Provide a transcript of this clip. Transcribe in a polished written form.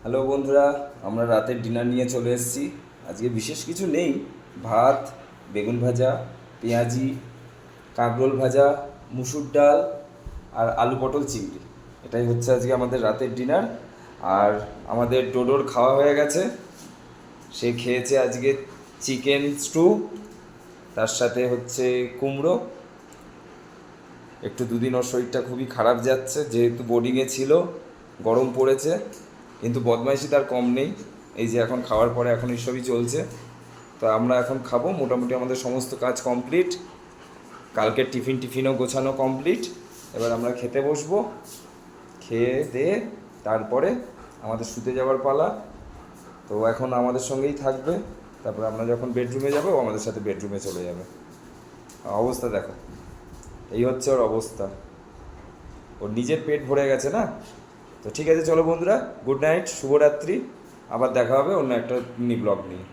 Hello বন্ধুরা, আমরা রাতের ডিনার নিয়ে চলে এসেছি। আজকে বিশেষ কিছু নেই, ভাত, বেগুন ভাজা, পেঁয়াজি, কাঁকরোল ভাজা, মুসুর ডাল আর আলু পটল চিংড়ি। এটাই হচ্ছে আজকে আমাদের রাতের ডিনার। আর আমাদের ডোডোর খাওয়া হয়ে গেছে, সে খেয়েছে আজকে চিকেন স্টু, তার সাথে হচ্ছে কুমড়ো। একটু দুদিন ওর শরীরটা খুবই খারাপ যাচ্ছে, যেহেতু বোর্ডিংয়ে ছিল, গরম পড়েছে, কিন্তু বদমাইশি তার কম নেই। এই যে এখন খাওয়ার পরে এখন এইসবই চলছে। তো আমরা এখন খাবো, মোটামুটি আমাদের সমস্ত কাজ কমপ্লিট, কালকের টিফিনও গোছানো কমপ্লিট। এবার আমরা খেতে বসবো, খেয়ে দিয়ে তারপরে আমাদের শুতে যাওয়ার পালা। তো এখন আমাদের সঙ্গেই থাকবে, তারপরে আমরা যখন বেডরুমে যাবো ও আমাদের সাথে বেডরুমে চলে যাবে। অবস্থা দেখো, এই হচ্ছে ওর অবস্থা। ওর নিজের পেট ভরে গেছে না। তো ঠিক আছে, চলো বন্ধুরা, গুড নাইট, শুভরাত্রি। আবার দেখা হবে অন্য একটা মিনি ব্লগ নিয়ে।